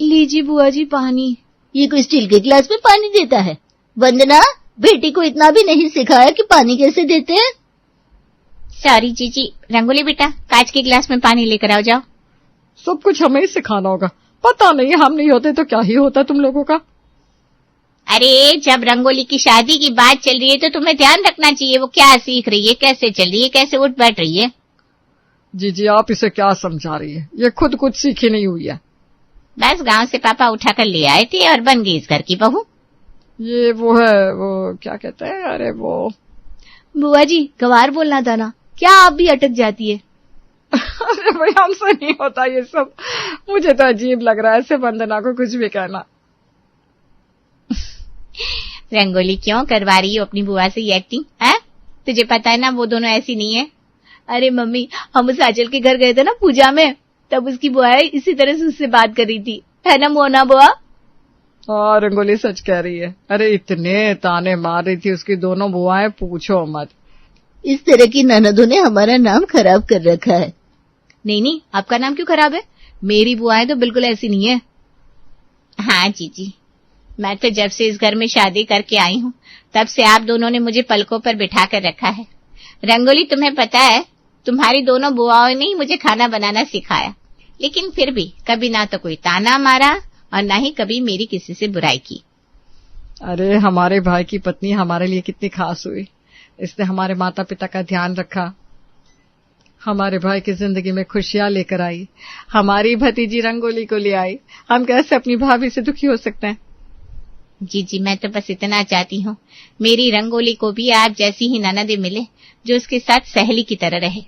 लीजिए बुआ जी पानी। ये कोई स्टील के गिलास में पानी देता है? वंदना, बेटी को इतना भी नहीं सिखाया कि पानी कैसे देते हैं? सॉरी जीजी। रंगोली बेटा, कांच के गिलास में पानी लेकर आओ जाओ। सब कुछ हमें ही सिखाना होगा। पता नहीं, हम नहीं होते तो क्या ही होता तुम लोगों का। अरे जब रंगोली की शादी की बात चल रही है तो तुम्हें ध्यान रखना चाहिए वो क्या सीख रही है, कैसे चल रही है, कैसे उठ बैठ रही है। जी आप इसे क्या समझा रही है? ये खुद कुछ सीखी नहीं हुई है। बस गांव से पापा उठाकर ले आए थे और बन गई इस घर की बहू। ये वो है, वो क्या कहते हैं, अरे वो। बुआ जी गवार बोलना था ना, क्या आप भी अटक जाती है? अरे भाई हमसे नहीं होता ये सब। मुझे तो अजीब लग रहा है ऐसे वंदना को कुछ भी कहना। रंगोली क्यों करवा रही हो अपनी बुआ से ये एक्टिंग? है तुझे पता है ना वो दोनों ऐसी नहीं है। अरे मम्मी, हम उस आंचल के घर गए थे ना पूजा में, तब उसकी बुआ इसी तरह से उससे बात कर रही थी, है ना मोना बुआ? हाँ रंगोली सच कह रही है। अरे इतने ताने मार रही थी उसकी दोनों बुआएं, पूछो मत। इस तरह की ननदों ने हमारा नाम खराब कर रखा है। नहीं, आपका नाम क्यों खराब है? मेरी बुआएं तो बिल्कुल ऐसी नहीं है। हाँ जीजी, मैं तो जब से इस घर में शादी करके आई हूँ तब से आप दोनों ने मुझे पलकों पर बिठा कर रखा है। रंगोली, तुम्हें पता है तुम्हारी दोनों बुआओं ने ही मुझे खाना बनाना सिखाया, लेकिन फिर भी कभी ना तो कोई ताना मारा और ना ही कभी मेरी किसी से बुराई की। अरे हमारे भाई की पत्नी हमारे लिए कितनी खास हुई। इसने हमारे माता पिता का ध्यान रखा, हमारे भाई की जिंदगी में खुशियां लेकर आई, हमारी भतीजी रंगोली को ले आई। हम कैसे अपनी भाभी से दुखी हो सकते हैं? जी मैं तो बस इतना चाहती हूँ मेरी रंगोली को भी आप जैसी ही ननद मिले जो उसके साथ सहेली की तरह रहे।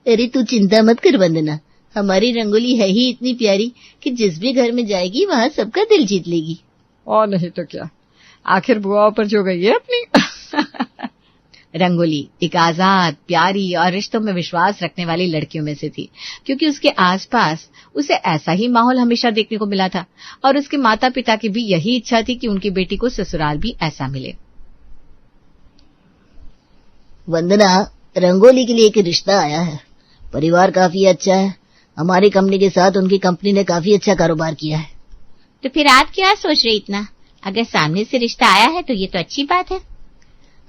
अरे तू चिंता मत कर वंदना, हमारी रंगोली है ही इतनी प्यारी कि जिस भी घर में जाएगी वहाँ सबका दिल जीत लेगी। और नहीं तो क्या, आखिर बुआओं पर जो गई है अपनी। रंगोली एक आजाद, प्यारी और रिश्तों में विश्वास रखने वाली लड़कियों में से थी, क्योंकि उसके आसपास उसे ऐसा ही माहौल हमेशा देखने को मिला था और उसके माता पिता की भी यही इच्छा थी कि उनकी बेटी को ससुराल भी ऐसा मिले। वंदना, रंगोली के लिए एक रिश्ता आया है। परिवार काफी अच्छा है। हमारी कंपनी के साथ उनकी कंपनी ने काफी अच्छा कारोबार किया है। तो फिर आप क्या सोच रहे इतना? अगर सामने से रिश्ता आया है तो ये तो अच्छी बात है।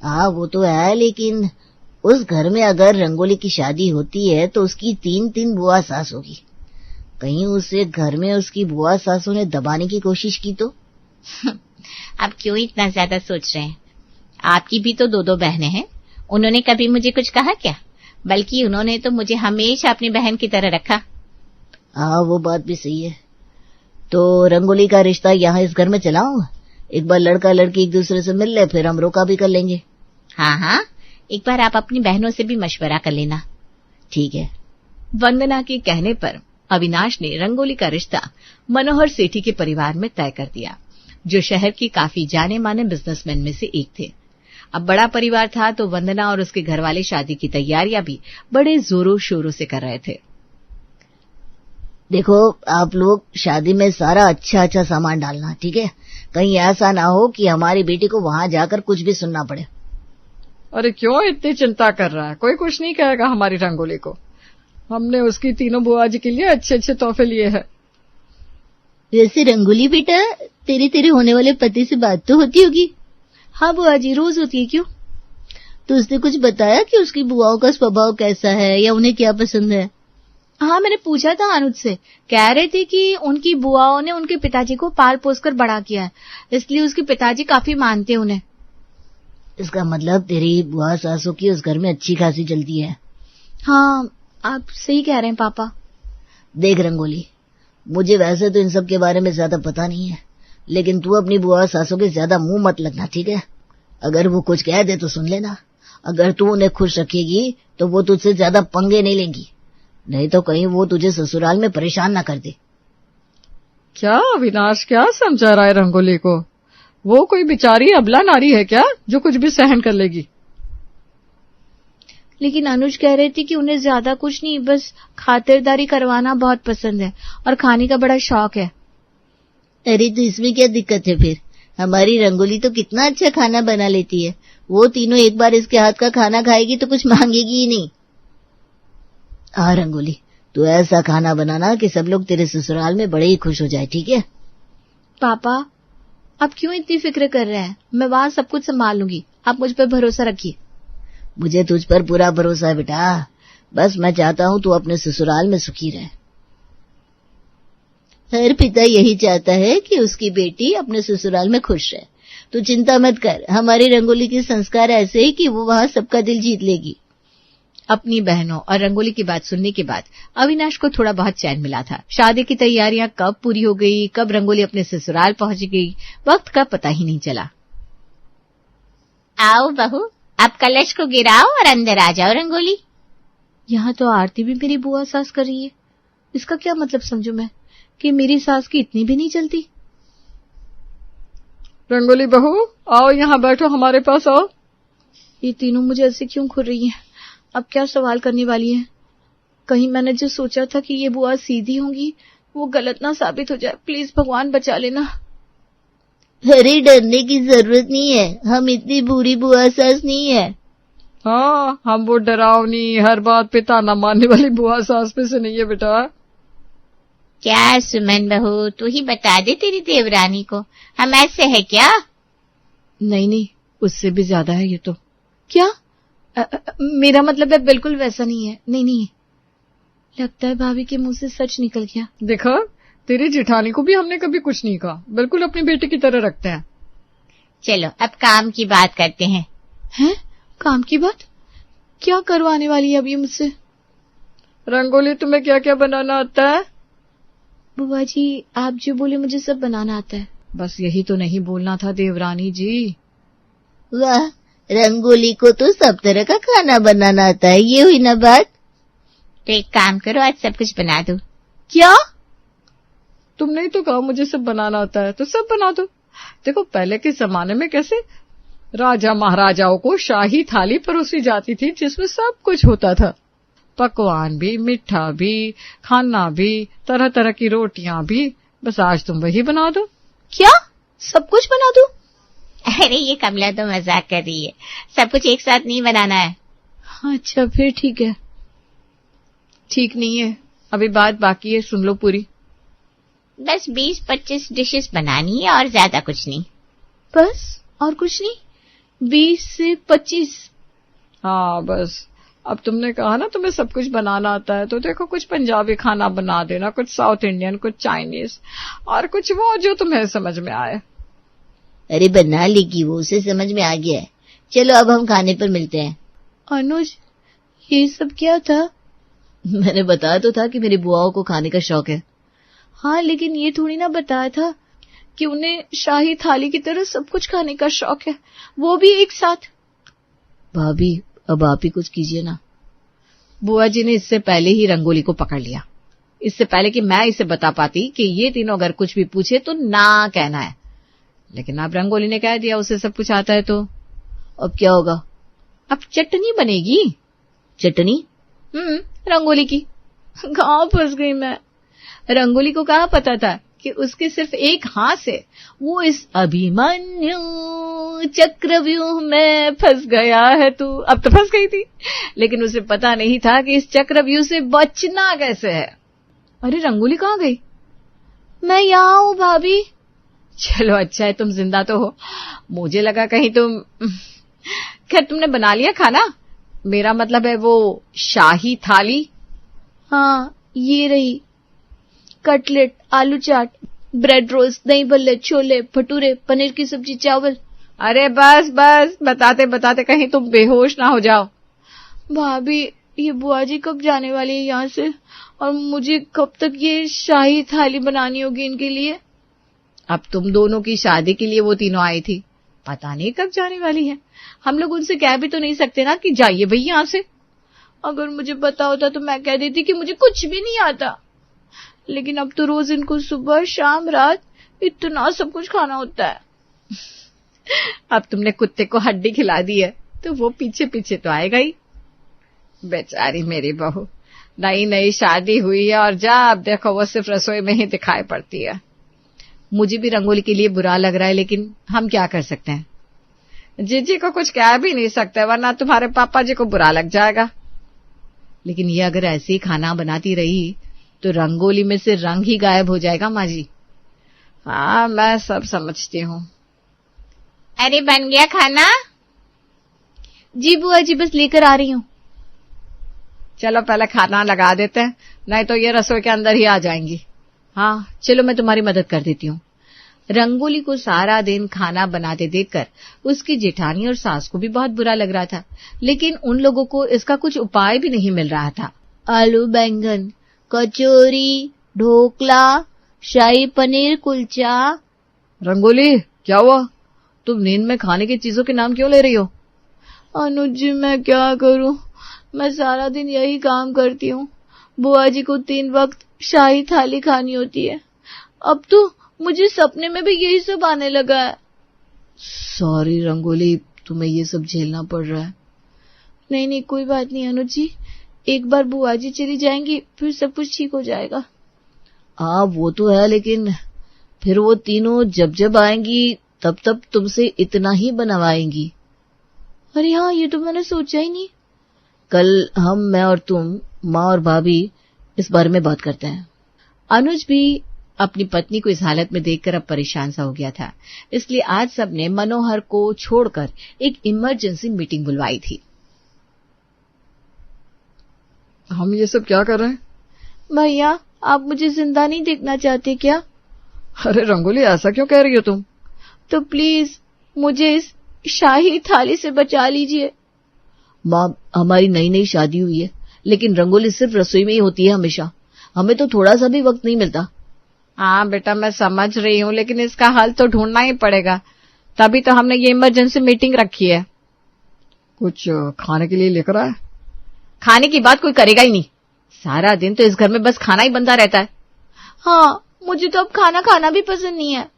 हाँ वो तो है, लेकिन उस घर में अगर रंगोली की शादी होती है तो उसकी 3 बुआ सास होगी। कहीं उसे घर में उसकी बुआ सासों ने दबाने की कोशिश की तो? आप क्यों इतना ज्यादा सोच रहे हैं? आपकी भी तो 2 बहनें हैं। उन्होंने कभी मुझे कुछ कहा क्या? बल्कि उन्होंने तो मुझे हमेशा अपनी बहन की तरह रखा। हाँ वो बात भी सही है। तो रंगोली का रिश्ता यहाँ इस घर में चलाऊं? एक बार लड़का लड़की एक दूसरे से मिल ले, फिर हम रोका भी कर लेंगे। हाँ, एक बार आप अपनी बहनों से भी मशवरा कर लेना। ठीक है। वंदना के कहने पर अविनाश ने रंगोली का रिश्ता मनोहर सेठी के परिवार में तय कर दिया, जो शहर के काफी जाने माने बिजनेसमैन में से एक थे। अब बड़ा परिवार था तो वंदना और उसके घर वाले शादी की तैयारियां भी बड़े जोरों शोरों से कर रहे थे। देखो आप लोग शादी में सारा अच्छा सामान डालना, ठीक है? कहीं ऐसा ना हो कि हमारी बेटी को वहां जाकर कुछ भी सुनना पड़े। अरे क्यों इतनी चिंता कर रहा है? कोई कुछ नहीं कहेगा हमारी रंगोली को। हमने उसकी तीनों बुआ जी के लिए अच्छे तोहफे लिए हैं। वैसे रंगोली बेटा, तेरे होने वाले पति से बात तो होती होगी? हाँ बुआ जी, रोज होती है। क्यों? तो उसने कुछ बताया कि उसकी बुआओं का स्वभाव कैसा है या उन्हें क्या पसंद है? हाँ मैंने पूछा था अनुज से। कह रहे थे कि उनकी बुआओं ने उनके पिताजी को पाल पोस कर बड़ा किया है, इसलिए उसके पिताजी काफी मानते हैं उन्हें। इसका मतलब तेरी बुआ सासू की उस घर में अच्छी खासी चलती है। हाँ आप सही कह रहे हैं पापा। देख रंगोली, मुझे वैसे तो इन सब के बारे में ज्यादा पता नहीं है, लेकिन तू अपनी बुआ सासू के ज्यादा मुंह मत लगना, ठीक है? अगर वो कुछ कह दे तो सुन लेना। अगर तू उन्हें खुश रखेगी तो वो तुझसे ज्यादा पंगे नहीं लेंगी, नहीं तो कहीं वो तुझे ससुराल में परेशान ना कर दे। क्या अविनाश क्या समझा रहा है रंगोली को? वो कोई बेचारी अबला नारी है क्या जो कुछ भी सहन कर लेगी? लेकिन अनुज कह रहे थे कि उन्हें ज्यादा कुछ नहीं, बस खातिरदारी करवाना बहुत पसंद है और खाने का बड़ा शौक है। अरे तो इसमें क्या दिक्कत है फिर? हमारी रंगोली तो कितना अच्छा खाना बना लेती है। वो तीनों एक बार इसके हाथ का खाना खाएगी तो कुछ मांगेगी ही नहीं। हाँ रंगोली, तो ऐसा खाना बनाना कि सब लोग तेरे ससुराल में बड़े ही खुश हो जाए, ठीक है? पापा, आप क्यों इतनी फिक्र कर रहे हैं? मैं वहां सब कुछ संभाल लूंगी, आप मुझ पर भरोसा रखिए। मुझे तुझ पर पूरा भरोसा है बेटा, बस मैं चाहता हूँ तू अपने ससुराल में सुखी रहे। हर पिता यही चाहता है कि उसकी बेटी अपने ससुराल में खुश रहे। तू चिंता मत कर, हमारी रंगोली के संस्कार ऐसे ही कि वो वहां सबका दिल जीत लेगी। अपनी बहनों और रंगोली की बात सुनने के बाद अविनाश को थोड़ा बहुत चैन मिला था। शादी की तैयारियां कब पूरी हो गई, कब रंगोली अपने ससुराल पहुंच गई, वक्त का पता ही नहीं चला। आओ बहू, अब कलश को गिराओ और अंदर आ जाओ रंगोली। यहाँ तो आरती भी मेरी बुआ सास कर रही है। इसका क्या मतलब समझू मैं कि मेरी सास की इतनी भी नहीं चलती। रंगोली बहू, आओ यहाँ बैठो, हमारे पास आओ। ये तीनों मुझे ऐसे क्यों घूर रही हैं? अब क्या सवाल करने वाली है? कहीं मैंने जो सोचा था कि ये बुआ सीधी होंगी वो गलत ना साबित हो जाए। प्लीज भगवान बचा लेना। अरे डरने की जरूरत नहीं है, हम इतनी बुरी बुआ सास नहीं है। हाँ, हम वो डरावनी, हर बात पे ताना मारने वाली बुआ सास में से नहीं है बेटा। क्या सुमन बहू, तू ही बता दे तेरी देवरानी को, हम ऐसे है क्या? नहीं नहीं, उससे भी ज्यादा है ये तो। क्या? मेरा मतलब है बिल्कुल वैसा नहीं है। नहीं नहीं, लगता है भाभी के मुंह से सच निकल गया। देखा, तेरी जिठानी को भी हमने कभी कुछ नहीं कहा, बिल्कुल अपनी बेटी की तरह रखते हैं। चलो अब काम की बात करते हैं। हैं? काम की बात? क्या करवाने वाली है अब ये मुझसे? रंगोली, तुम्हें क्या क्या बनाना आता है? बुआ जी, आप जो बोले मुझे सब बनाना आता है। बस यही तो नहीं बोलना था देवरानी जी। वाह, रंगोली को तो सब तरह का खाना बनाना आता है, ये हुई ना बात। तो एक काम करो, आज सब कुछ बना दो। क्या? तुमने ही तो कहा मुझे सब बनाना आता है, तो सब बना दो। देखो, पहले के जमाने में कैसे राजा महाराजाओं को शाही थाली परोसी जाती थी जिसमें सब कुछ होता था। पकवान भी, मीठा भी, खाना भी, तरह तरह की रोटियां भी। बस आज तुम वही बना दो। क्या? सब कुछ बना दो? अरे ये कमला तो मजाक कर रही है, सब कुछ एक साथ नहीं बनाना है। अच्छा फिर ठीक है। ठीक नहीं है, अभी बात बाकी है, सुन लो पूरी। बस 20-25 डिशेस बनानी है और ज्यादा कुछ नहीं। बस और कुछ नहीं? 20 से 25? हाँ बस। अब तुमने कहा ना तुम्हें सब कुछ बनाना आता है, तो देखो कुछ पंजाबी खाना बना देना, कुछ साउथ इंडियन, कुछ चाइनीज और कुछ वो जो तुम्हें समझ में आए। अरे बना लेगी वो, उसे समझ में आ गया है। चलो अब हम खाने पर मिलते हैं। अनुज, ये सब क्या था? मैंने बताया तो था कि मेरी बुआओं को खाने का शौक है। हाँ, लेकिन ये थोड़ी ना बताया था कि उन्हें शाही थाली की तरह सब कुछ खाने का शौक है, वो भी एक साथ। भाभी, अब आप ही कुछ कीजिए ना। बुआ जी ने इससे पहले ही रंगोली को पकड़ लिया, इससे पहले कि मैं इसे बता पाती कि ये तीनों अगर कुछ भी पूछे तो ना कहना है। लेकिन अब रंगोली ने कह दिया उसे सब कुछ आता है, तो अब क्या होगा? अब चटनी बनेगी। चटनी? रंगोली की। गांव फंस गई मैं। रंगोली को कहाँ पता था कि उसके सिर्फ एक हाथ से वो इस अभिमन्यु चक्रव्यूह में फंस गया है। तू अब तो फंस गई थी, लेकिन उसे पता नहीं था कि इस चक्रव्यूह से बचना कैसे है। अरे रंगोली कहाँ गई? मैं यहाँ हूँ भाभी। चलो अच्छा है तुम जिंदा तो हो, मुझे लगा कहीं तुम। खैर तुमने बना लिया खाना? मेरा मतलब है वो शाही थाली। हाँ ये रही, कटलेट, आलू चाट, ब्रेड रोल्स, दही भल्ले, छोले भटूरे, पनीर की सब्जी, चावल। अरे बस बस, बताते बताते कहीं तुम बेहोश ना हो जाओ। भाभी, ये बुआ जी कब जाने वाली है यहाँ से, और मुझे कब तक ये शाही थाली बनानी होगी इनके लिए? अब तुम दोनों की शादी के लिए वो तीनों आई थी, पता नहीं कब जाने वाली है। हम लोग उनसे कह भी तो नहीं सकते ना कि जाइए भाई यहाँ से। अगर मुझे पता होता तो मैं कह देती कि मुझे कुछ भी नहीं आता, लेकिन अब तो रोज इनको सुबह शाम रात इतना सब कुछ खाना होता है। अब तुमने कुत्ते को हड्डी खिला दी है तो वो पीछे पीछे तो आएगा ही। बेचारी मेरी बहू, नई नई शादी हुई है और जब देखो वो सिर्फ रसोई में ही दिखाई पड़ती है। मुझे भी रंगोली के लिए बुरा लग रहा है, लेकिन हम क्या कर सकते हैं। जीजी को कुछ कह भी नहीं सकते, वरना तुम्हारे पापा जी को बुरा लग जाएगा। लेकिन ये अगर ऐसे ही खाना बनाती रही तो रंगोली में से रंग ही गायब हो जाएगा माँ जी। हाँ, मैं सब समझती हूँ। अरे बन गया खाना? जी बुआ जी, बस लेकर आ रही हूँ। चलो पहले खाना लगा देते हैं, नहीं तो ये रसोई के अंदर ही आ जाएंगी। हाँ चलो, मैं तुम्हारी मदद कर देती हूँ। रंगोली को सारा दिन खाना बनाते देखकर उसकी जेठानी और सास को भी बहुत बुरा लग रहा था, लेकिन उन लोगों को इसका कुछ उपाय भी नहीं मिल रहा था। आलू बैंगन, कचौरी, ढोकला, शाही पनीर कुलचा। रंगोली, क्या हुआ? तुम नींद में खाने की चीजों के नाम क्यों ले रही हो? अनुज जी, मैं क्या करूं, मैं सारा दिन यही काम करती हूँ। बुआ जी को 3 वक्त शाही थाली खानी होती है। अब तो मुझे सपने में भी यही सब आने लगा है। सॉरी रंगोली, तुम्हें ये सब झेलना पड़ रहा है। नहीं नहीं, कोई बात नहीं अनुज जी, एक बार बुआ जी चली जाएंगी फिर सब कुछ ठीक हो जाएगा। हाँ वो तो है, लेकिन फिर वो तीनों जब जब आएंगी तब तब तुमसे इतना ही बनवाएंगी। अरे हाँ, ये तो मैंने सोचा ही नहीं। कल हम, मैं और तुम, माँ और भाभी इस बारे में बात करते हैं। अनुज भी अपनी पत्नी को इस हालत में देखकर अब परेशान सा हो गया था, इसलिए आज सबने मनोहर को छोड़कर एक इमरजेंसी मीटिंग बुलवाई थी। हम ये सब क्या कर रहे हैं? भैया, आप मुझे जिंदा नहीं देखना चाहते क्या? अरे रंगोली, ऐसा क्यों कह रही हो तुम? तो प्लीज मुझे इस शाही थाली से बचा लीजिए। माँ, हमारी नई नई शादी हुई है, लेकिन रंगोली सिर्फ रसोई में ही होती है हमेशा। हमें तो थोड़ा सा भी वक्त नहीं मिलता। हाँ बेटा, मैं समझ रही हूँ, लेकिन इसका हल तो ढूंढना ही पड़ेगा, तभी तो हमने ये इमरजेंसी मीटिंग रखी है। कुछ खाने के लिए लेकर आए? खाने की बात कोई करेगा ही नहीं, सारा दिन तो इस घर में बस खाना ही बनता रहता है। हाँ, मुझे तो अब खाना खाना भी पसंद नहीं है।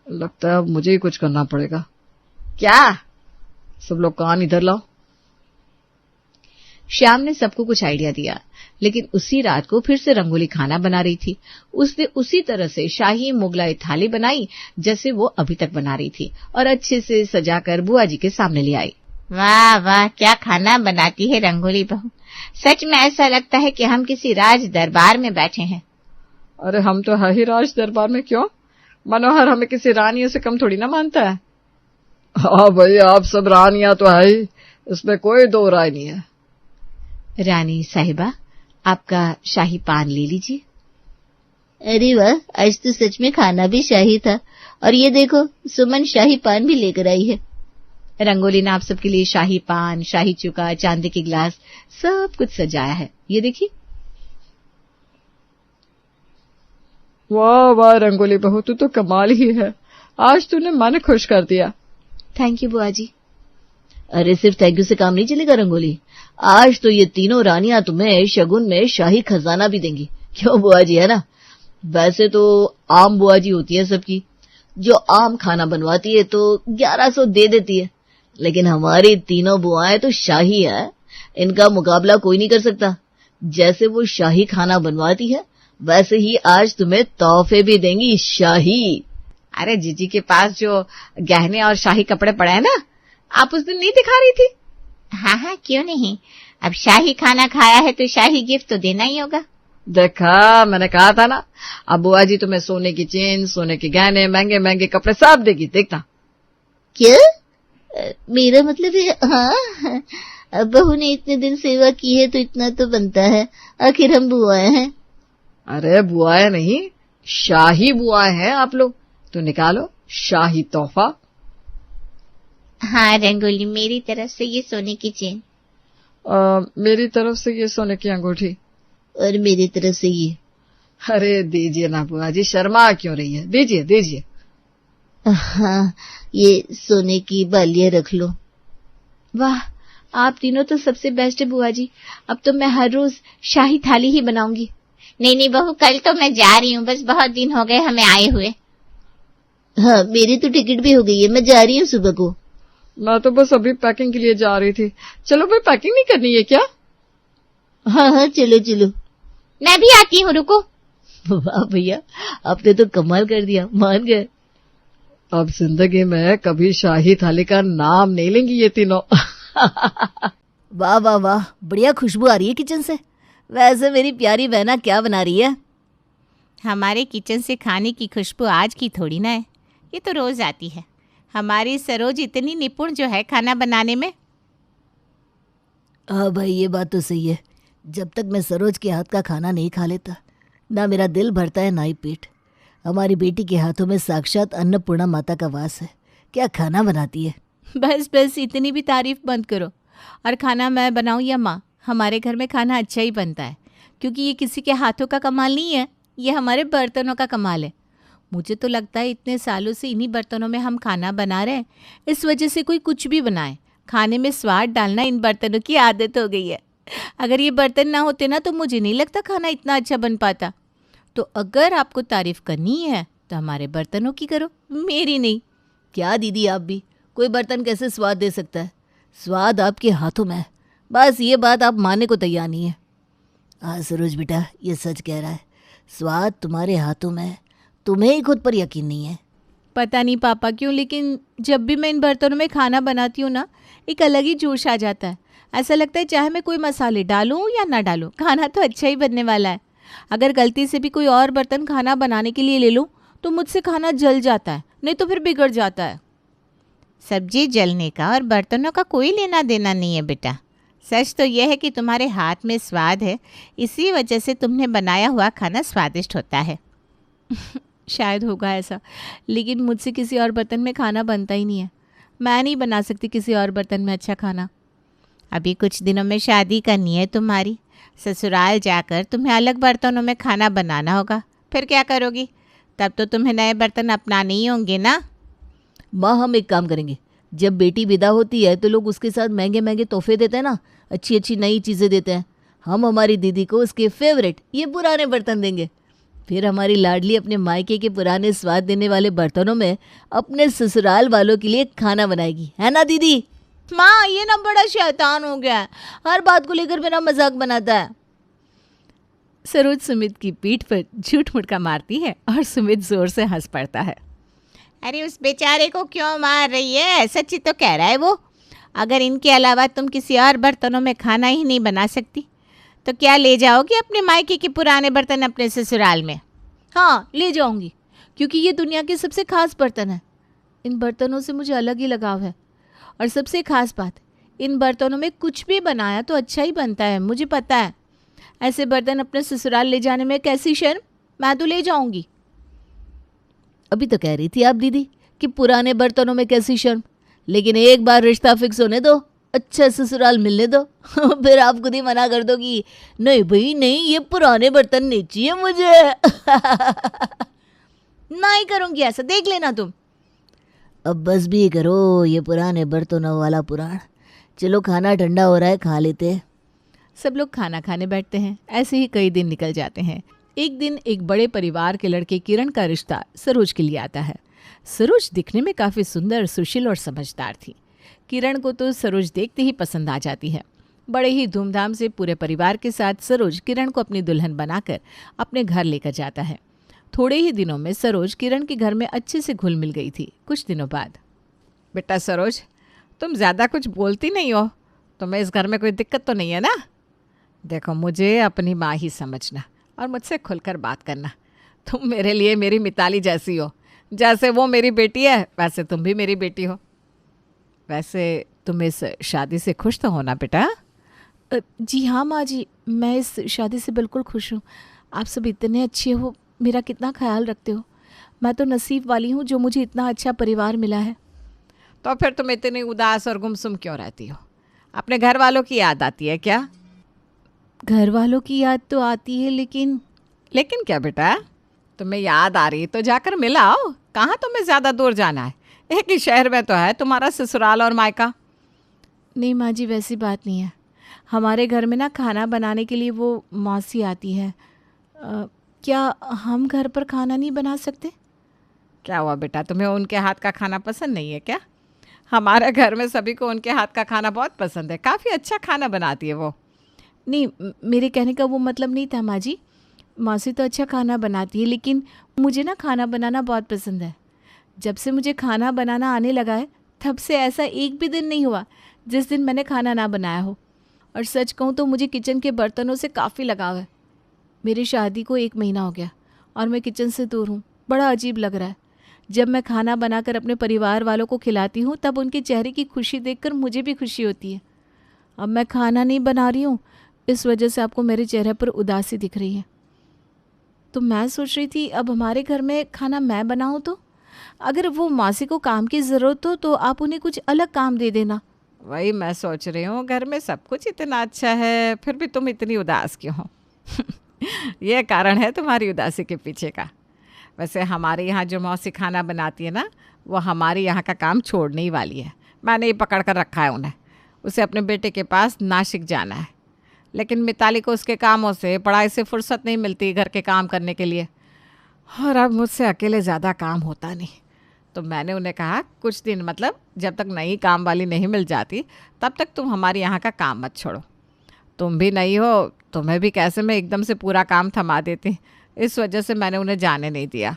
लगता है अब मुझे ही कुछ करना पड़ेगा। क्या? सब लोग कान इधर लाओ। श्याम ने सबको कुछ आइडिया दिया, लेकिन उसी रात को फिर से रंगोली खाना बना रही थी। उसने उसी तरह से शाही मुगलाई थाली बनाई जैसे वो अभी तक बना रही थी, और अच्छे से सजाकर बुआ जी के सामने ले आई। वाह वाह, क्या खाना बनाती है रंगोली बहू। सच में ऐसा लगता है कि हम किसी राज दरबार में बैठे हैं। अरे हम तो है ही राज दरबार में। क्यों? मनोहर हमें किसी रानियों से कम थोड़ी ना मानता है। हाँ भाई, आप सब रानियां तो है ही, इसमें कोई दो राय नहीं है। रानी साहिबा, आपका शाही पान ले लीजिए। अरे वाह, आज तो सच में खाना भी शाही था। और ये देखो, सुमन शाही पान भी लेकर आई है। रंगोली ने आप सबके लिए शाही पान, शाही चुका, चांदी के गिलास, सब कुछ सजाया है। ये देखिए। वाह वाह रंगोली बहू, तू तो कमाल ही है, आज तूने मन खुश कर दिया। थैंक यू बुआ जी। अरे सिर्फ थैंक यू से काम नहीं चलेगा रंगोली, आज तो ये तीनों रानियां तुम्हें शगुन में शाही खजाना भी देंगी। क्यों बुआ जी, है ना? वैसे तो आम बुआ जी होती है सबकी, जो आम खाना बनवाती है तो 1100 दे देती है, लेकिन हमारी तीनों बुआएं तो शाही है, इनका मुकाबला कोई नहीं कर सकता। जैसे वो शाही खाना बनवाती है, वैसे ही आज तुम्हें तोहफे भी देंगी शाही। अरे जीजी के पास जो गहने और शाही कपड़े पड़े हैं ना, आप उस दिन नहीं दिखा रही थी? हाँ हाँ, क्यों नहीं। अब शाही खाना खाया है तो शाही गिफ्ट तो देना ही होगा। देखा, मैंने कहा था ना, अब बुआ जी तुम्हें सोने की चेन, सोने के गहने, महंगे महंगे कपड़े सब देगी, देखना। क्या? मेरा मतलब है, हाँ, बहू ने इतने दिन सेवा की है तो इतना तो बनता है, आखिर हम बुआएं हैं। अरे बुआएं नहीं, शाही बुआएं हैं आप लोग, तो निकालो शाही तोहफा। हाँ रंगोली, मेरी तरफ से ये सोने की चेन। मेरी तरफ से ये सोने की अंगूठी। और मेरी तरफ से ये। अरे दीजिए ना बुआ जी, शर्मा क्यों रही है, दीजिए दीजिए। हाँ, ये सोने की बालियां रख लो। वाह, आप तीनों तो सबसे बेस्ट है बुआ जी। अब तो मैं हर रोज शाही थाली ही बनाऊंगी। नहीं नहीं बहू, कल तो मैं जा रही हूँ, बस बहुत दिन हो गए हमें आए हुए। हाँ, मेरी तो टिकट भी हो गई है, मैं जा रही हूँ सुबह को। मैं तो बस अभी पैकिंग के लिए जा रही थी। चलो भाई, पैकिंग नहीं करनी है क्या? हाँ हाँ, चलो चलो। मैं भी आती हूँ, रुको। वाह भैया, आपने तो कमाल कर दिया, मान गए। अब जिंदगी में कभी शाही थाली का नाम नहीं लेंगी ये तीनों। वाह वाह वाह, बढ़िया खुशबू आ रही है किचन से। वैसे मेरी प्यारी बहना क्या बना रही है? हमारे किचन से खाने की खुशबू आज की थोड़ी ना है, ये तो रोज आती है। हमारी सरोज इतनी निपुण जो है खाना बनाने में। हाँ भाई, ये बात तो सही है। जब तक मैं सरोज के हाथ का खाना नहीं खा लेता, ना मेरा दिल भरता है ना ही पेट। हमारी बेटी के हाथों में साक्षात अन्नपूर्णा माता का वास है। क्या खाना बनाती है। बस बस, इतनी भी तारीफ बंद करो। और खाना मैं बनाऊं या माँ, हमारे घर में खाना अच्छा ही बनता है, क्योंकि ये किसी के हाथों का कमाल नहीं है, ये हमारे बर्तनों का कमाल है। मुझे तो लगता है इतने सालों से इन्हीं बर्तनों में हम खाना बना रहे हैं, इस वजह से कोई कुछ भी बनाए, खाने में स्वाद डालना इन बर्तनों की आदत हो गई है। अगर ये बर्तन ना होते ना तो मुझे नहीं लगता खाना इतना अच्छा बन पाता। तो अगर आपको तारीफ करनी है तो हमारे बर्तनों की करो, मेरी नहीं। क्या दीदी, आप भी, कोई बर्तन कैसे स्वाद दे सकता है? स्वाद आपके हाथों में है, बस ये बात आप मानने को तैयार नहीं है। हाँ सरोज बेटा, ये सच कह रहा है, स्वाद तुम्हारे हाथों में है, तुम्हें ही खुद पर यकीन नहीं है। पता नहीं पापा क्यों, लेकिन जब भी मैं इन बर्तनों में खाना बनाती हूँ ना, एक अलग ही जोश आ जाता है। ऐसा लगता है चाहे मैं कोई मसाले डालूं या ना डालूं, खाना तो अच्छा ही बनने वाला है। अगर गलती से भी कोई और बर्तन खाना बनाने के लिए ले लूं तो मुझसे खाना जल जाता है, नहीं तो फिर बिगड़ जाता है। सब्जी जलने का और बर्तनों का कोई लेना देना नहीं है बेटा। सच तो यह है कि तुम्हारे हाथ में स्वाद है, इसी वजह से तुमने बनाया हुआ खाना स्वादिष्ट होता है। शायद होगा ऐसा, लेकिन मुझसे किसी और बर्तन में खाना बनता ही नहीं है। मैं नहीं बना सकती किसी और बर्तन में अच्छा खाना। अभी कुछ दिनों में शादी करनी है तुम्हारी, ससुराल जाकर तुम्हें अलग बर्तनों में खाना बनाना होगा, फिर क्या करोगी? तब तो तुम्हें नए बर्तन अपनाने ही होंगे ना। माँ, हम एक काम करेंगे, जब बेटी विदा होती है तो लोग उसके साथ महंगे महंगे तोहफे देते हैं ना, अच्छी अच्छी नई चीज़ें देते हैं। हम हमारी दीदी को उसके फेवरेट ये पुराने बर्तन देंगे। फिर हमारी लाडली अपने मायके के पुराने स्वाद देने वाले बर्तनों में अपने ससुराल वालों के लिए खाना बनाएगी, है ना दीदी? माँ, ये ना बड़ा शैतान हो गया है, हर बात को लेकर मेरा मजाक बनाता है। सरोज सुमित की पीठ पर झूठ मुटका मारती है और सुमित जोर से हंस पड़ता है। अरे उस बेचारे को क्यों मार रही है, सच्ची तो कह रहा है वो। अगर इनके अलावा तुम किसी और बर्तनों में खाना ही नहीं बना सकती तो क्या ले जाओगी अपने मायके के पुराने बर्तन अपने ससुराल में? हाँ, ले जाऊंगी, क्योंकि ये दुनिया के सबसे खास बर्तन है। इन बर्तनों से मुझे अलग ही लगाव है। और सबसे खास बात, इन बर्तनों में कुछ भी बनाया तो अच्छा ही बनता है, मुझे पता है। ऐसे बर्तन अपने ससुराल ले जाने में कैसी शर्म, मैं तो ले जाऊंगी। अभी तो कह रही थी आप दीदी कि पुराने बर्तनों में कैसी शर्म, लेकिन एक बार रिश्ता फिक्स होने दो, अच्छा ससुराल मिलने दो, फिर आप खुद ही मना कर दो कि नहीं भाई नहीं, ये पुराने बर्तन नहीं चाहिए मुझे। नहीं करूंगी ऐसा, देख लेना तुम। अब बस भी करो ये पुराने बर्तनों वाला पुराण। चलो खाना ठंडा हो रहा है, खा लेते हैं। सब लोग खाना खाने बैठते हैं। ऐसे ही कई दिन निकल जाते हैं। एक दिन एक बड़े परिवार के लड़के किरण का रिश्ता सरोज के लिए आता है। सरोज दिखने में काफ़ी सुंदर, सुशील और समझदार थी। किरण को तो सरोज देखते ही पसंद आ जाती है। बड़े ही धूमधाम से पूरे परिवार के साथ सरोज किरण को अपनी दुल्हन बनाकर अपने घर लेकर जाता है। थोड़े ही दिनों में सरोज किरण के घर में अच्छे से घुल मिल गई थी। कुछ दिनों बाद, बेटा सरोज, तुम ज़्यादा कुछ बोलती नहीं हो, तुम्हें इस घर में कोई दिक्कत तो नहीं है ना? देखो, मुझे अपनी माँ ही समझना और मुझसे खुलकर बात करना। तुम मेरे लिए मेरी मिताली जैसी हो, जैसे वो मेरी बेटी है वैसे तुम भी मेरी बेटी हो। वैसे तुम इस शादी से खुश तो हो ना बेटा? जी हाँ माँ जी, मैं इस शादी से बिल्कुल खुश हूँ। आप सब इतने अच्छे हो, मेरा कितना ख्याल रखते हो। मैं तो नसीब वाली हूँ जो मुझे इतना अच्छा परिवार मिला है। तो फिर तुम इतनी उदास और गुमसुम क्यों रहती हो? अपने घर वालों की याद आती है क्या? घर वालों की याद तो आती है, लेकिन क्या बेटा? तुम्हें याद आ रही तो जाकर मिल आओ। कहाँ तुम्हें ज़्यादा दूर जाना है? एक ही शहर में तो है तुम्हारा ससुराल और मायका। नहीं माँ जी, वैसी बात नहीं है। हमारे घर में ना खाना बनाने के लिए वो मौसी आती है। क्या हम घर पर खाना नहीं बना सकते? क्या हुआ बेटा, तुम्हें उनके हाथ का खाना पसंद नहीं है क्या? हमारे घर में सभी को उनके हाथ का खाना बहुत पसंद है। काफ़ी अच्छा खाना बनाती है वो। नहीं, मेरे कहने का वो मतलब नहीं था माँ जी। मौसी तो अच्छा खाना बनाती है, लेकिन मुझे ना खाना बनाना बहुत पसंद है। जब से मुझे खाना बनाना आने लगा है, तब से ऐसा एक भी दिन नहीं हुआ जिस दिन मैंने खाना ना बनाया हो। और सच कहूँ तो मुझे किचन के बर्तनों से काफ़ी लगाव है। मेरी शादी को 1 महीना हो गया और मैं किचन से दूर हूँ। बड़ा अजीब लग रहा है। जब मैं खाना बनाकर अपने परिवार वालों को खिलाती हूँ तब उनके चेहरे की खुशी देखकर मुझे भी खुशी होती है। अब मैं खाना नहीं बना रही हूँ, इस वजह से आपको मेरे चेहरे पर उदासी दिख रही है। तो मैं सोच रही थी अब हमारे घर में खाना मैं बनाऊँ तो अगर वो मासी को काम की ज़रूरत हो तो आप उन्हें कुछ अलग काम दे देना। वही मैं सोच रही हूँ, घर में सब कुछ इतना अच्छा है फिर भी तुम इतनी उदास क्यों हो? ये कारण है तुम्हारी उदासी के पीछे का। वैसे हमारे यहाँ जो मौसी खाना बनाती है ना, वो हमारे यहाँ का काम छोड़ने ही वाली है। मैंने ही पकड़ कर रखा है उन्हें। उसे अपने बेटे के पास नासिक जाना है, लेकिन मिताली को उसके कामों से, पढ़ाई से फुर्सत नहीं मिलती घर के काम करने के लिए, और अब मुझसे अकेले ज़्यादा काम होता नहीं। तो मैंने उन्हें कहा कुछ दिन, मतलब जब तक नई काम वाली नहीं मिल जाती तब तक तुम हमारे यहाँ का काम मत छोड़ो। तुम भी नहीं हो, तुम्हें भी कैसे मैं एकदम से पूरा काम थमा देती, इस वजह से मैंने उन्हें जाने नहीं दिया।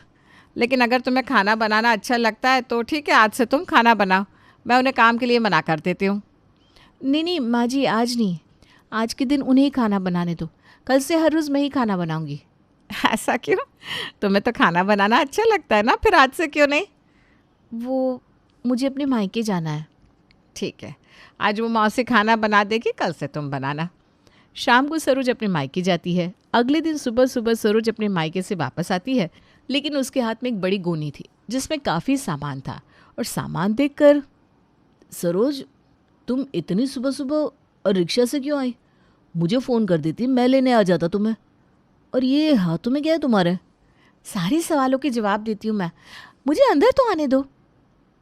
लेकिन अगर तुम्हें खाना बनाना अच्छा लगता है तो ठीक है, आज से तुम खाना बनाओ, मैं उन्हें काम के लिए मना कर देती हूँ। नहीं माँ जी, आज नहीं, आज के दिन उन्हें ही खाना बनाने दो। कल से हर रोज़ मैं ही खाना बनाऊंगी। ऐसा क्यों? तुम्हें तो खाना बनाना अच्छा लगता है ना, फिर आज से क्यों नहीं? वो मुझे अपने मायके जाना है। ठीक है, आज वो मौसी खाना बना देगी, कल से तुम बनाना। शाम को सरोज अपने मायके जाती है। अगले दिन सुबह सुबह सरोज अपने मायके से वापस आती है, लेकिन उसके हाथ में एक बड़ी गोनी थी जिसमें काफ़ी सामान था। और सामान देखकर, सरोज तुम इतनी सुबह सुबह और रिक्शा से क्यों आई? मुझे फ़ोन कर देती, मैं लेने आ जाता तुम्हें। और ये हाथों में क्या है तुम्हारे? सारे सवालों के जवाब देती हूँ मैं, मुझे अंदर तो आने दो।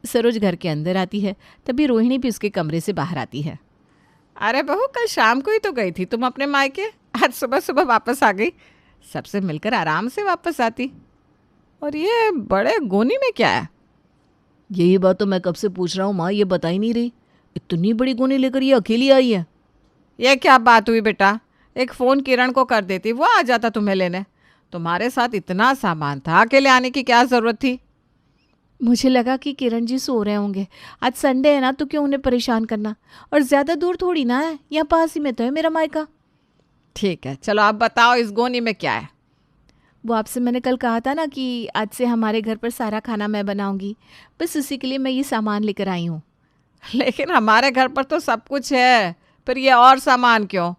सरोज घर के अंदर आती है, तभी रोहिणी भी उसके कमरे से बाहर आती है। अरे बहू, कल शाम को ही तो गई थी तुम अपने मायके, आज सुबह सुबह वापस आ गई। सबसे मिलकर आराम से वापस आती। और ये बड़े गोनी में क्या है? यही बात तो मैं कब से पूछ रहा हूँ माँ, ये बता ही नहीं रही। इतनी बड़ी गोनी लेकर ये अकेली आई है। ये क्या बात हुई बेटा? एक फ़ोन किरण को कर देती, वो आ जाता तुम्हें लेने। तुम्हारे साथ इतना सामान था, अकेले आने की क्या ज़रूरत थी? मुझे लगा कि किरण जी सो रहे होंगे, आज संडे है ना, तो क्यों उन्हें परेशान करना। और ज़्यादा दूर थोड़ी ना है, यहाँ पास ही में तो है मेरा मायका। ठीक है, चलो आप बताओ इस गोनी में क्या है? वो आपसे मैंने कल कहा था ना कि आज से हमारे घर पर सारा खाना मैं बनाऊंगी, बस उसी के लिए मैं ये सामान लेकर आई हूँ। लेकिन हमारे घर पर तो सब कुछ है, फिर ये और सामान क्यों?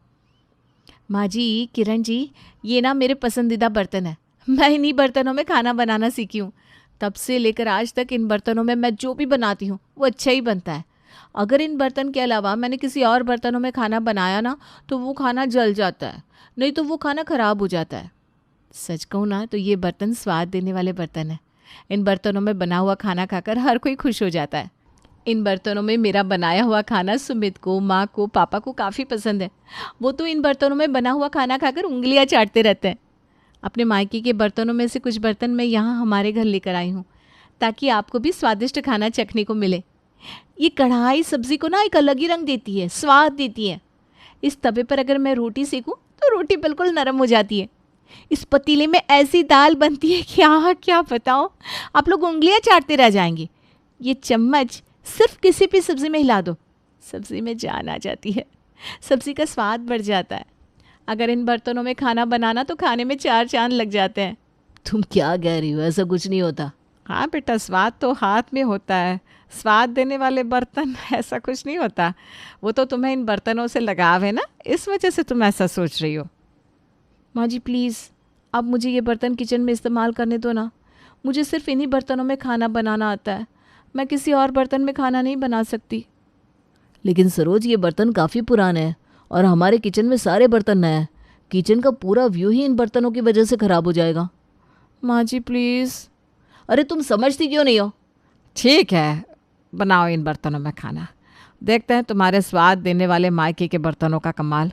माँ जी, किरण जी, ये ना मेरे पसंदीदा बर्तन है। मैं इन्हीं बर्तनों में खाना बनाना सीखी हूँ। तब से लेकर आज तक इन बर्तनों में मैं जो भी बनाती हूँ वो अच्छा ही बनता है। अगर इन बर्तन के अलावा मैंने किसी और बर्तनों में खाना बनाया ना तो वो खाना जल जाता है, नहीं तो वो खाना ख़राब हो जाता है। सच कहूँ ना तो ये बर्तन स्वाद देने वाले बर्तन हैं। इन बर्तनों में बना हुआ खाना खाकर हर कोई खुश हो जाता है। इन बर्तनों में मेरा बनाया हुआ खाना सुमित को, माँ को, पापा को काफ़ी पसंद है। वो तो इन बर्तनों में बना हुआ खाना खाकर उंगलियां चाटते रहते हैं। अपने मायके के बर्तनों में से कुछ बर्तन मैं यहाँ हमारे घर लेकर आई हूँ ताकि आपको भी स्वादिष्ट खाना चखने को मिले। ये कढ़ाई सब्ज़ी को ना एक अलग ही रंग देती है, स्वाद देती है। इस तवे पर अगर मैं रोटी सेकूँ तो रोटी बिल्कुल नरम हो जाती है। इस पतीले में ऐसी दाल बनती है कि क्या बताओ, आप लोग उंगलियां चाटते रह जाएंगे। ये चम्मच सिर्फ किसी भी सब्ज़ी में हिला दो, सब्ज़ी में जान आ जाती है, सब्ज़ी का स्वाद बढ़ जाता है। अगर इन बर्तनों में खाना बनाना तो खाने में 4 चांद लग जाते हैं। तुम क्या कह रही हो? ऐसा कुछ नहीं होता। हाँ बेटा, स्वाद तो हाथ में होता है। स्वाद देने वाले बर्तन, ऐसा कुछ नहीं होता। वो तो तुम्हें इन बर्तनों से लगाव है ना, इस वजह से तुम ऐसा सोच रही हो। माँ जी प्लीज़, अब मुझे ये बर्तन किचन में इस्तेमाल करने दो ना। मुझे सिर्फ इन्हीं बर्तनों में खाना बनाना आता है, मैं किसी और बर्तन में खाना नहीं बना सकती। लेकिन सरोज, ये बर्तन काफ़ी पुराने हैं और हमारे किचन में सारे बर्तन नए हैं। किचन का पूरा व्यू ही इन बर्तनों की वजह से ख़राब हो जाएगा। माँ जी प्लीज़। अरे तुम समझती क्यों नहीं हो? ठीक है, बनाओ इन बर्तनों में खाना, देखते हैं तुम्हारे स्वाद देने वाले मायके के बर्तनों का कमाल।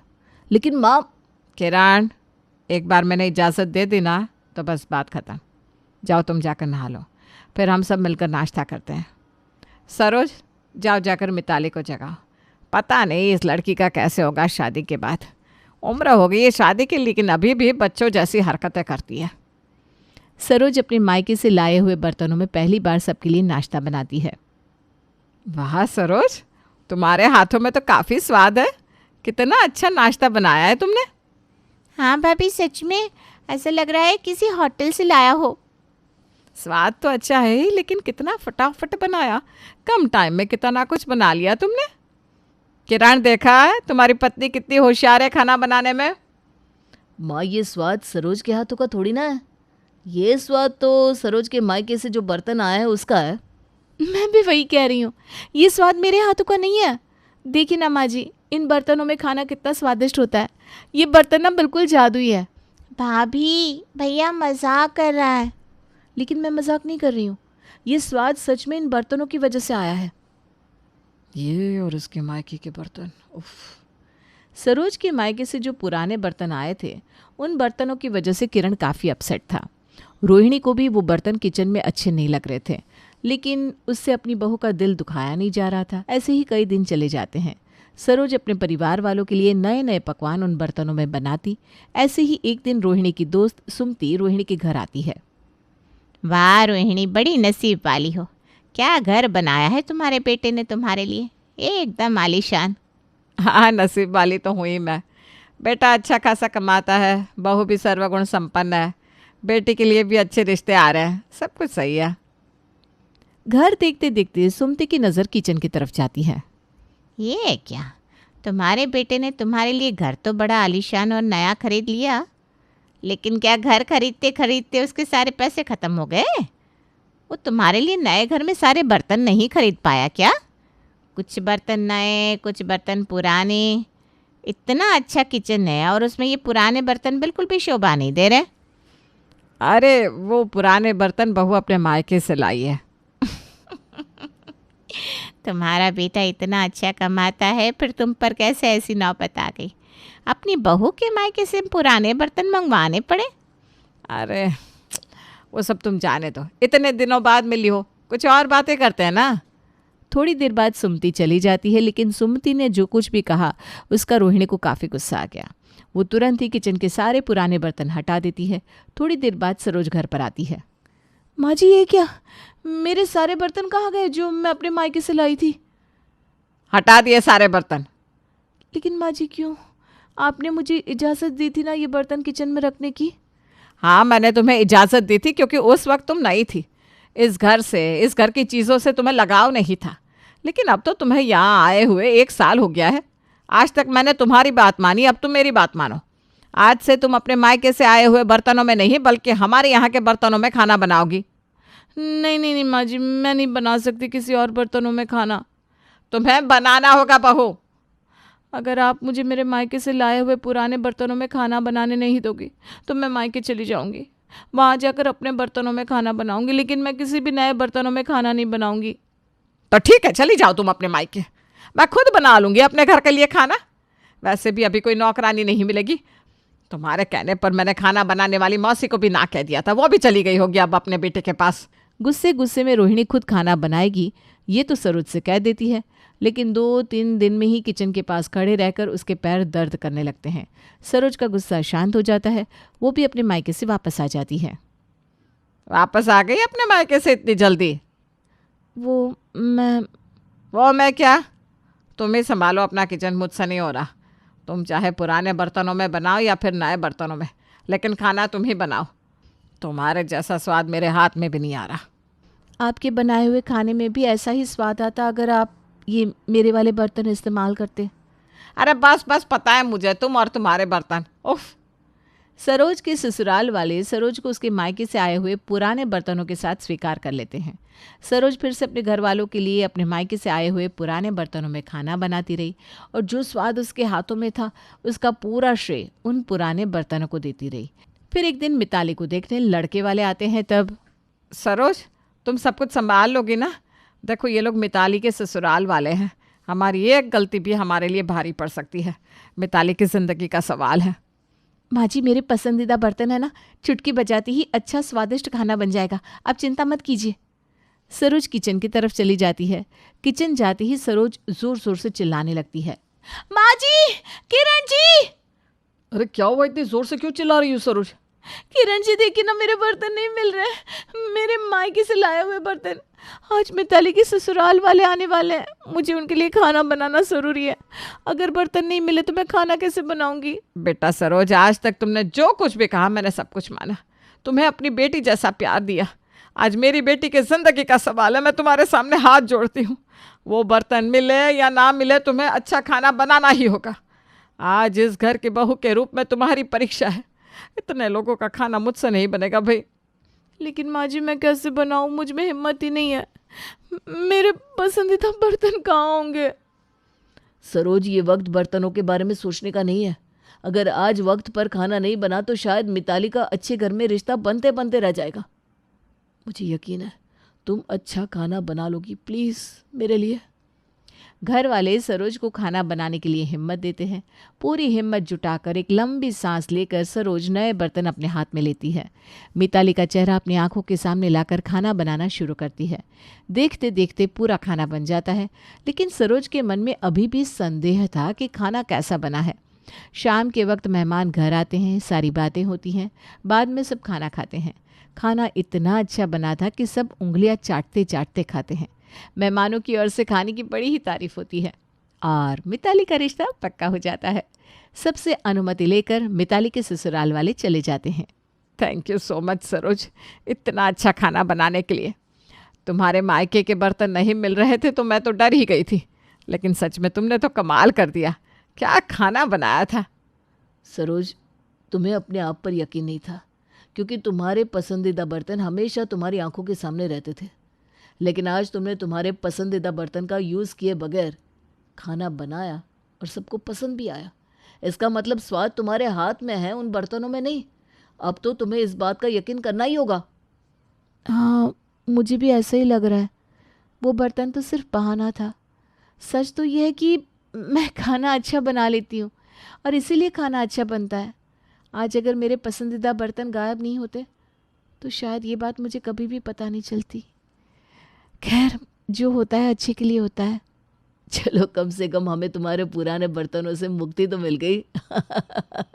लेकिन माँ। किरण, एक बार मैंने इजाज़त दे दी ना तो बस बात ख़त्म। जाओ तुम जाकर नहा लो, फिर हम सब मिलकर नाश्ता करते हैं। सरोज, जाओ जाकर मिताली को जगाओ। पता नहीं इस लड़की का कैसे होगा शादी के बाद। उम्र हो गई है शादी की, लेकिन अभी भी बच्चों जैसी हरकतें करती है। सरोज अपने मायके से लाए हुए बर्तनों में पहली बार सबके लिए नाश्ता बनाती है। वाह सरोज, तुम्हारे हाथों में तो काफ़ी स्वाद है। कितना अच्छा नाश्ता बनाया है तुमने। हाँ भाभी, सच में ऐसा लग रहा है किसी होटल से लाया हो। स्वाद तो अच्छा है ही, लेकिन कितना फटाफट बनाया। कम टाइम में कितना कुछ बना लिया तुमने। किरण, देखा है तुम्हारी पत्नी कितनी होशियार है खाना बनाने में। माँ, ये स्वाद सरोज के हाथों का थोड़ी ना है। ये स्वाद तो सरोज के मायके से जो बर्तन आया है उसका है। मैं भी वही कह रही हूँ, ये स्वाद मेरे हाथों का नहीं है। देखिए ना माँ जी, इन बर्तनों में खाना कितना स्वादिष्ट होता है। ये बर्तन ना बिल्कुल जादुई है। भाभी, भैया मजाक कर रहा है। लेकिन मैं मजाक नहीं कर रही हूँ, ये स्वाद सच में इन बर्तनों की वजह से आया है। ये और उसके मायके के बर्तन, उफ। सरोज के मायके से जो पुराने बर्तन आए थे, उन बर्तनों की वजह से किरण काफ़ी अपसेट था। रोहिणी को भी वो बर्तन किचन में अच्छे नहीं लग रहे थे, लेकिन उससे अपनी बहू का दिल दुखाया नहीं जा रहा था। ऐसे ही कई दिन चले जाते हैं। सरोज अपने परिवार वालों के लिए नए नए पकवान उन बर्तनों में बनाती। ऐसे ही एक दिन रोहिणी की दोस्त सुमति रोहिणी के घर आती है। वाह रोहिणी, बड़ी नसीब वाली हो। क्या घर बनाया है तुम्हारे बेटे ने तुम्हारे लिए, एकदम आलीशान। हाँ, नसीब वाली तो हुई मैं। बेटा अच्छा खासा कमाता है, बहू भी सर्वगुण संपन्न है, बेटी के लिए भी अच्छे रिश्ते आ रहे हैं, सब कुछ सही है। घर देखते देखते सुमति की नज़र किचन की तरफ जाती है। ये क्या, तुम्हारे बेटे ने तुम्हारे लिए घर तो बड़ा आलीशान और नया खरीद लिया, लेकिन क्या घर खरीदते खरीदते उसके सारे पैसे ख़त्म हो गए? वो तुम्हारे लिए नए घर में सारे बर्तन नहीं खरीद पाया क्या? कुछ बर्तन नए, कुछ बर्तन पुराने। इतना अच्छा किचन है और उसमें ये पुराने बर्तन बिल्कुल भी शोभा नहीं दे रहे। अरे वो पुराने बर्तन बहू अपने मायके से लाई है। तुम्हारा बेटा इतना अच्छा कमाता है, फिर तुम पर कैसे ऐसी नौबत आ गई? अपनी बहू के मायके से पुराने बर्तन मंगवाने पड़े? अरे वो सब तुम जाने दो, इतने दिनों बाद मिली हो, कुछ और बातें करते हैं ना। थोड़ी देर बाद सुमति चली जाती है, लेकिन सुमति ने जो कुछ भी कहा उसका रोहिणी को काफ़ी गुस्सा आ गया। वो तुरंत ही किचन के सारे पुराने बर्तन हटा देती है। थोड़ी देर बाद सरोज घर पर आती है। माँ जी, ये क्या, मेरे सारे बर्तन कहाँ गए जो मैं अपने मायके से लाई थी? हटा दिए सारे बर्तन। लेकिन माँ जी क्यों? आपने मुझे इजाज़त दी थी ना ये बर्तन किचन में रखने की। हाँ, मैंने तुम्हें इजाज़त दी थी क्योंकि उस वक्त तुम नई थी। इस घर से, इस घर की चीज़ों से तुम्हें लगाव नहीं था, लेकिन अब तो तुम्हें यहाँ आए हुए 1 साल हो गया है। आज तक मैंने तुम्हारी बात मानी, अब तुम मेरी बात मानो। आज से तुम अपने मायके से आए हुए बर्तनों में नहीं, बल्कि हमारे यहाँ के बर्तनों में खाना बनाओगी। नहीं नहीं नहीं माँ जी, मैं नहीं बना सकती किसी और बर्तनों में खाना। तुम्हें बनाना होगा बहू। अगर आप मुझे मेरे मायके से लाए हुए पुराने बर्तनों में खाना बनाने नहीं दोगी तो मैं मायके चली जाऊंगी। वहाँ जाकर अपने बर्तनों में खाना बनाऊंगी, लेकिन मैं किसी भी नए बर्तनों में खाना नहीं बनाऊंगी। तो ठीक है, चली जाओ तुम अपने मायके, मैं खुद बना लूंगी अपने घर के लिए खाना। वैसे भी अभी कोई नौकरानी नहीं मिलेगी। तुम्हारे कहने पर मैंने खाना बनाने वाली मौसी को भी ना कह दिया था, वो भी चली गई होगी अब अपने बेटे के पास। गुस्से गुस्से में रोहिणी खुद खाना बनाएगी ये तो सरोज से कह देती है, लेकिन 2-3 दिन में ही किचन के पास खड़े रहकर उसके पैर दर्द करने लगते हैं। सरोज का गुस्सा शांत हो जाता है, वो भी अपने मायके से वापस आ जाती है। वापस आ गई अपने मायके से इतनी जल्दी? वो मैं क्या? तुम ही संभालो अपना किचन, मुझसे नहीं हो रहा। तुम चाहे पुराने बर्तनों में बनाओ या फिर नए बर्तनों में, लेकिन खाना तुम ही बनाओ। तुम्हारे जैसा स्वाद मेरे हाथ में भी नहीं आ रहा। आपके बनाए हुए खाने में भी ऐसा ही स्वाद आता अगर आप ये मेरे वाले बर्तन इस्तेमाल करते। अरे बस बस, पता है मुझे तुम और तुम्हारे बर्तन। उफ। सरोज के ससुराल वाले सरोज को उसके मायके से आए हुए पुराने बर्तनों के साथ स्वीकार कर लेते हैं। सरोज फिर से अपने घर वालों के लिए अपने मायके से आए हुए पुराने बर्तनों में खाना बनाती रही और जो स्वाद उसके हाथों में था उसका पूरा श्रेय उन पुराने बर्तनों को देती रही। फिर एक दिन मिताली को देखने लड़के वाले आते हैं। तब सरोज, तुम सब कुछ संभाल लोगी ना? देखो ये लोग मिताली के ससुराल वाले हैं, हमारी एक गलती भी हमारे लिए भारी पड़ सकती है। मिताली की ज़िंदगी का सवाल है। माँ जी, मेरे पसंदीदा बर्तन है ना, चुटकी बजाती ही अच्छा स्वादिष्ट खाना बन जाएगा, आप चिंता मत कीजिए। सरोज किचन की तरफ चली जाती है। किचन जाती ही सरोज जोर जोर से चिल्लाने लगती है, माँ जी, किरण जी। अरे क्या हुआ, इतनी जोर से क्यों चिल्ला रही हो सरोज? किरण जी देखिए ना, मेरे बर्तन नहीं मिल रहे, मेरे मायके से लाए हुए बर्तन। आज मिताली के ससुराल वाले आने वाले हैं, मुझे उनके लिए खाना बनाना ज़रूरी है। अगर बर्तन नहीं मिले तो मैं खाना कैसे बनाऊंगी? बेटा सरोज, आज तक तुमने जो कुछ भी कहा मैंने सब कुछ माना। तुम्हें अपनी बेटी जैसा प्यार दिया। आज मेरी बेटी की जिंदगी का सवाल है, मैं तुम्हारे सामने हाथ जोड़ती हूँ। वो बर्तन मिले या ना मिले, तुम्हें अच्छा खाना बनाना ही होगा। आज इस घर की बहू के रूप में तुम्हारी परीक्षा है। इतने लोगों का खाना मुझसे नहीं बनेगा भाई। लेकिन माँ जी, मैं कैसे बनाऊँ? मुझ में हिम्मत ही नहीं है। मेरे पसंदीदा बर्तन कहाँ होंगे? सरोज, ये वक्त बर्तनों के बारे में सोचने का नहीं है। अगर आज वक्त पर खाना नहीं बना तो शायद मिताली का अच्छे घर में रिश्ता बनते बनते रह जाएगा। मुझे यकीन है तुम अच्छा खाना बना लोगी, प्लीज़ मेरे लिए। घर वाले सरोज को खाना बनाने के लिए हिम्मत देते हैं। पूरी हिम्मत जुटाकर एक लंबी सांस लेकर सरोज नए बर्तन अपने हाथ में लेती है। मिताली का चेहरा अपनी आंखों के सामने लाकर खाना बनाना शुरू करती है। देखते देखते पूरा खाना बन जाता है, लेकिन सरोज के मन में अभी भी संदेह था कि खाना कैसा बना है। शाम के वक्त मेहमान घर आते हैं, सारी बातें होती हैं, बाद में सब खाना खाते हैं। खाना इतना अच्छा बना था कि सब उंगलियां चाटते चाटते खाते हैं। मेहमानों की ओर से खाने की बड़ी ही तारीफ होती है और मिताली का रिश्ता पक्का हो जाता है। सबसे अनुमति लेकर मिताली के ससुराल वाले चले जाते हैं। Thank you so much Saroj, इतना अच्छा खाना बनाने के लिए। तुम्हारे मायके के बर्तन नहीं मिल रहे थे तो मैं तो डर ही गई थी, लेकिन सच में तुमने तो कमाल कर दिया। क्या खाना बनाया था। सरोज, तुम्हें अपने आप पर यकीन नहीं था, क्योंकि तुम्हारे पसंदीदा बर्तन हमेशा तुम्हारी आंखों के सामने रहते थे। लेकिन आज तुमने तुम्हारे पसंदीदा बर्तन का यूज़ किए बगैर खाना बनाया और सबको पसंद भी आया। इसका मतलब स्वाद तुम्हारे हाथ में है, उन बर्तनों में नहीं। अब तो तुम्हें इस बात का यकीन करना ही होगा। हाँ, मुझे भी ऐसा ही लग रहा है। वो बर्तन तो सिर्फ बहाना था। सच तो यह है कि मैं खाना अच्छा बना लेती हूँ और इसीलिए खाना अच्छा बनता है। आज अगर मेरे पसंदीदा बर्तन गायब नहीं होते तो शायद ये बात मुझे कभी भी पता नहीं चलती। खैर, जो होता है अच्छे के लिए होता है। चलो, कम से कम हमें तुम्हारे पुराने बर्तनों से मुक्ति तो मिल गई।